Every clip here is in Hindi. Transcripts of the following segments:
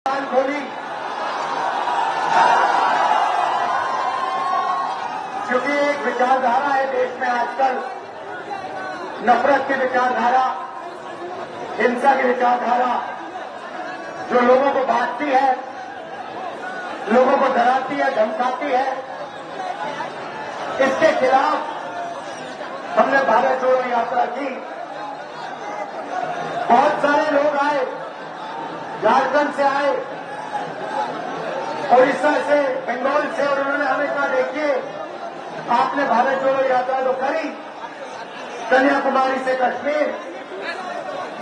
दुकान खोली क्योंकि एक विचारधारा है देश में आजकल, नफरत की विचारधारा, हिंसा की विचारधारा, जो लोगों को बांटती है, लोगों को डराती है, धमकाती है। इसके खिलाफ हमने भारत जोड़ो यात्रा की। बहुत सारे लोग आए, झारखंड से आए, उड़ीसा से, बंगाल से, और उन्होंने हमें कहा देखिए आपने भारत जोड़ो यात्रा तो करी कन्याकुमारी से कश्मीर,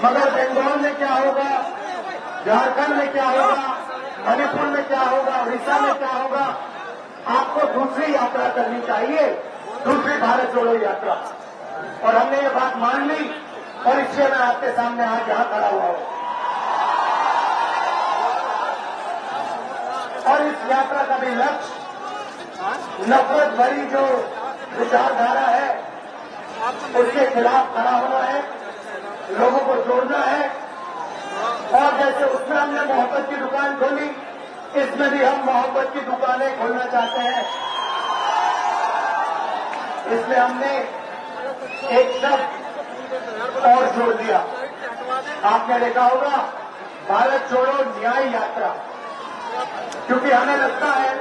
मगर बंगाल में क्या होगा, झारखंड में क्या होगा, मणिपुर में क्या होगा, उड़ीसा में क्या होगा, आपको दूसरी यात्रा करनी चाहिए, दूसरी भारत जोड़ो यात्रा। और हमने ये बात मान ली और इसलिए मैं आपके सामने आज यहां खड़ा हुआ हूं। और इस यात्रा का भी लक्ष्य नफरत भरी जो विचारधारा है उसके खिलाफ खड़ा होना है, लोगों को जोड़ना है। और जैसे उसमें हमने मोहब्बत की दुकान खोली, इसमें भी हम मोहब्बत की दुकानें खोलना चाहते हैं। इसमें हमने एक शब्द और जोड़ दिया, आपने देखा होगा, भारत छोड़ो न्याय यात्रा, क्योंकि हमें लगता है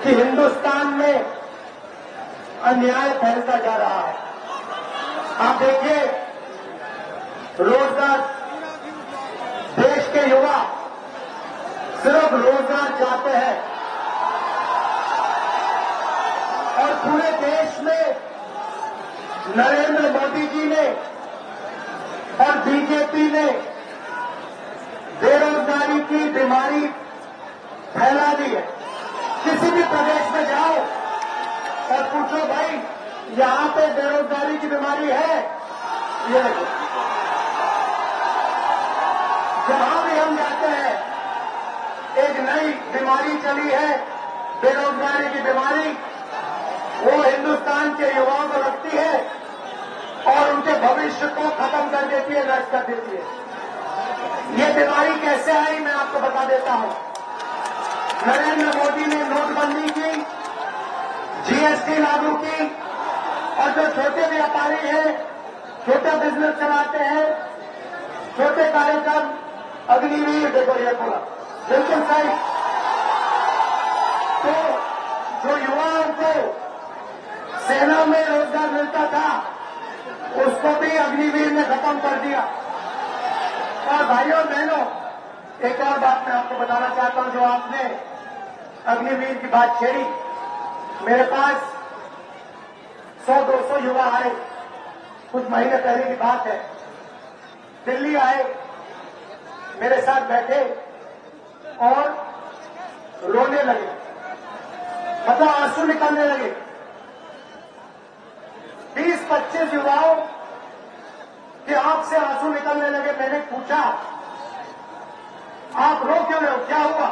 कि हिंदुस्तान में अन्याय फैलता जा रहा है। आप देखिए, रोजगार, देश के युवा सिर्फ रोजगार चाहते हैं और पूरे देश में नरेंद्र मोदी जी ने और बीजेपी ने बेरोजगारी की बीमारी फैला दी है। किसी भी प्रदेश में जाओ और पूछो भाई यहां पे बेरोजगारी की बीमारी है, ये देखो, जहां भी हम जाते हैं एक नई बीमारी चली है, बेरोजगारी की बीमारी। वो हिंदुस्तान के युवाओं को लगती है और उनके भविष्य को खत्म कर देती है, नष्ट कर देती है। ये बीमारी कैसे आई मैं आपको बता देता हूं। नरेंद्र मोदी ने नोटबंदी की, जीएसटी लागू की, और जो छोटे व्यापारी हैं, छोटा बिजनेस चलाते हैं, छोटे कार्यक्रम, अग्निवीर, देखो ये बोला बिल्कुल सही। तो जो युवाओं को सेना में रोजगार मिलता था उसको भी अग्निवीर ने खत्म कर दिया। और भाइयों बहनों, एक और बात मैं आपको बताना चाहता हूं, जो आपने अग्निवीर की बात छेड़ी, मेरे पास 100-200 युवा आए, कुछ महीने पहले की बात है, दिल्ली आए, मेरे साथ बैठे और रोने लगे, मतलब आंसू निकलने लगे। 20-25 युवाओं की आंख से आंसू निकलने लगे। मैंने पूछा आप रो क्यों रहे हो, क्या हुआ?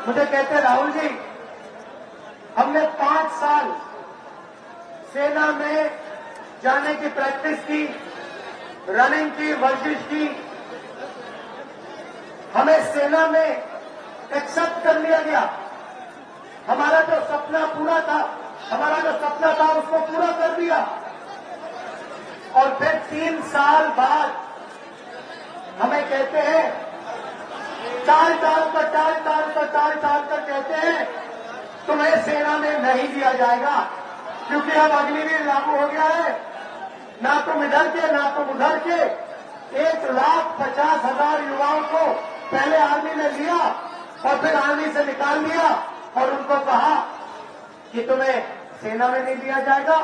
मुझे कहते राहुल जी, हमने 5 साल सेना में जाने की प्रैक्टिस की, रनिंग की, वर्जिश की, हमें सेना में एक्सेप्ट कर लिया गया। हमारा जो सपना पूरा था, हमारा जो सपना था उसको पूरा कर दिया। और फिर 3 साल बाद हमें कहते हैं, टाल कर कहते हैं तुम्हें सेना में नहीं दिया जाएगा क्योंकि अब अग्निवीर लागू हो गया है। ना तुम इधर के ना तुम उधर के 1,50,000 युवाओं को पहले आर्मी में लिया और फिर आर्मी से निकाल दिया और उनको कहा कि तुम्हें सेना में नहीं लिया जाएगा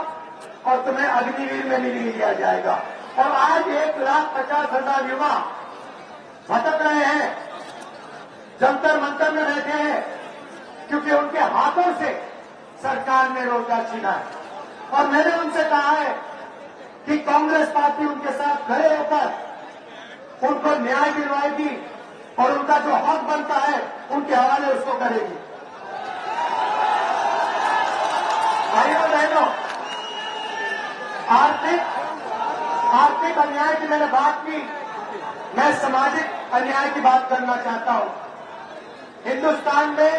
और तुम्हें अग्निवीर में नहीं लिया जाएगा। और आज 1,50,000 युवा भटक रहे हैं, जंतर मंतर में बैठे हैं, क्योंकि उनके हाथों से सरकार ने रोजगार छीना है। और मैंने उनसे कहा है कि कांग्रेस पार्टी उनके साथ खड़े होकर उनको न्याय दिलवाएगी और उनका जो हक बनता है उनके हवाले उसको करेगी। भाइयों बहनों, आर्थिक अन्याय की मैंने बात की, मैं सामाजिक अन्याय की बात करना चाहता हूं। हिंदुस्तान में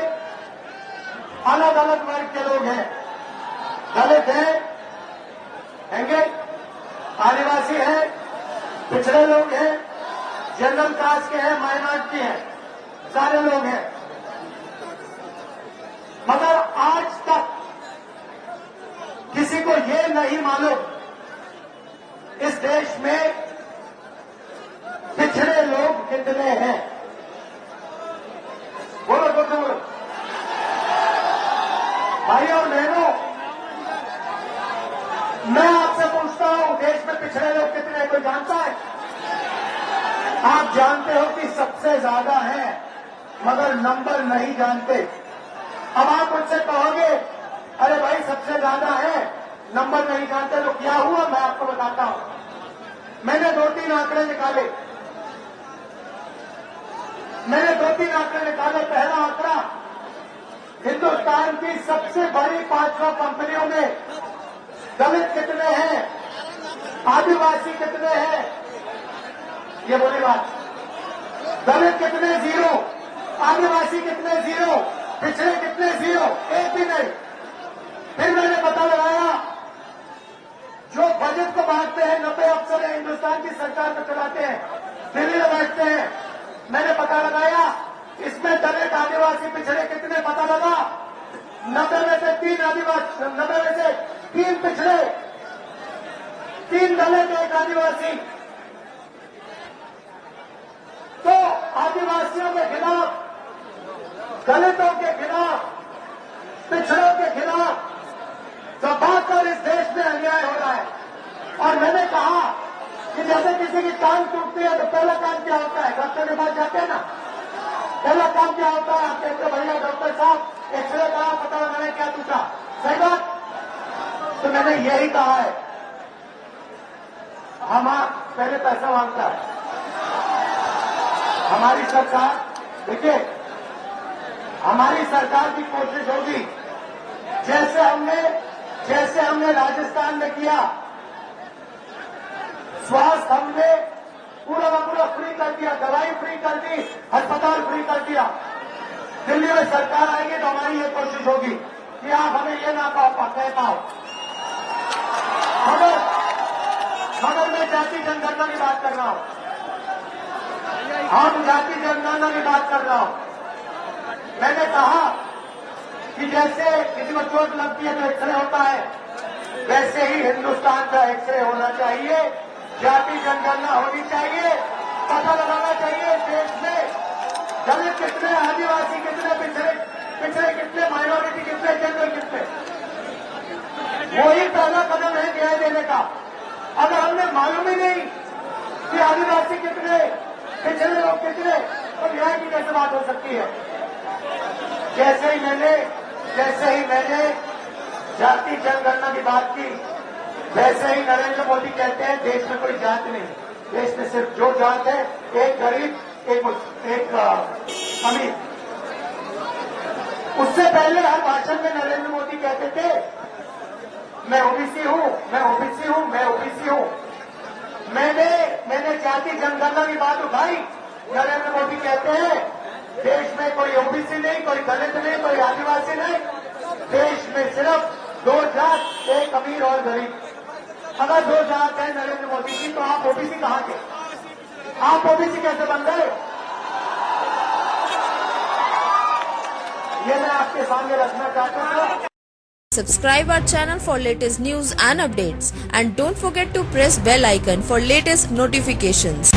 अलग अलग वर्ग के लोग हैं, दलित हैं, आदिवासी हैं, पिछड़े लोग हैं, जनरल कास्ट के हैं, माइनॉरिटी हैं, सारे लोग हैं। मगर आज तक किसी को ये नहीं मालूम इस देश में पिछड़े लोग कितने हैं। बोलो बोलो भाइयों और बहनों, मैं आपसे पूछता हूं, देश में पिछड़े लोग कितने हैं? कोई जानता है? आप जानते हो कि सबसे ज्यादा है, मगर नंबर नहीं जानते। अब आप मुझसे कहोगे, अरे भाई सबसे ज्यादा है, नंबर नहीं जानते, तो क्या हुआ? मैं आपको बताता हूं। मैंने 2-3 आंकड़े निकाले। पहला आंकड़ा, हिंदुस्तान की सबसे बड़ी 500 कंपनियों में दलित कितने हैं, आदिवासी कितने हैं? ये बोली बात। दलित कितने? 0। आदिवासी कितने? 0। पिछड़े कितने? 0। एक भी नहीं। फिर मैंने पता लगाया, जो बजट को बांटते हैं 90 अफसर हिंदुस्तान की सरकार को चलाते हैं, दिल्ली में बैठते हैं। मैंने पता लगाया, इसमें दलित आदिवासी पिछड़े कितने? पता लगा 90 में से 3 आदिवासी, 90 में से 3 पिछड़े, 3 दलित, 1 आदिवासी। तो आदिवासियों के खिलाफ, दलितों के खिलाफ, पिछड़ों के खिलाफ दबाकर इस देश में अन्याय हो रहा है। और मैंने कहा कि जैसे किसी की टांग टूटती है तो पहला काम क्या होता है? डॉक्टर के पास जाते हैं ना, पहला काम क्या होता है? आप कहते भैया डॉक्टर साहब एक्सरे करा, पता मैंने क्या टूटा। सही बात? तो मैंने यही कहा है, हम पहले पैसा मांगता है। हमारी सरकार, देखिए, हमारी सरकार की कोशिश होगी, जैसे हमने राजस्थान में किया, स्वास्थ्य हमने पूरा का पूरा फ्री कर दिया, दवाई फ्री कर दी, अस्पताल फ्री कर दिया। दिल्ली में सरकार आएगी तो हमारी ये कोशिश होगी कि आप हमें ये ना कह पाओ। मगर मैं जाति जनगणना की बात कर रहा हूं। हम जाति जनगणना की बात कर रहा हूं। मैंने कहा कि जैसे किसी को चोट लगती है तो एक्सरे होता है, वैसे ही हिंदुस्तान का एक्सरे होना चाहिए, जाति जनगणना होनी चाहिए, पता लगाना चाहिए देश में दलित कितने, आदिवासी कितने, पिछड़े कितने, माइनॉरिटी कितने, जनरल कितने। वही पहला कदम है न्याय देने का। अगर हमने मालूम ही नहीं कि आदिवासी कितने, पिछड़े लोग कितने, तो न्याय की कैसे बात हो सकती है? जैसे ही मैंने जाति जनगणना की बात की, वैसे ही नरेंद्र मोदी कहते हैं देश में कोई जात नहीं, देश में सिर्फ जो जात है, एक गरीब, एक अमीर। उससे पहले हर भाषण में नरेंद्र मोदी कहते थे मैं ओबीसी हूं, मैं ओबीसी हूं, मैं ओबीसी हूं। मैंने जाति जनगणना की बात उठाई, नरेंद्र मोदी कहते हैं देश में कोई ओबीसी नहीं, कोई दलित नहीं, कोई आदिवासी नहीं, देश में सिर्फ 2 जात, एक अमीर और गरीब। अगर 2 जात है नरेंद्र मोदी की, तो आप ओबीसी कहां के? आप ओबीसी कैसे बन गए? ये मैं आपके सामने रखना चाहता हूं। Subscribe our channel for latest news and updates, and don't forget to press bell icon for latest notifications.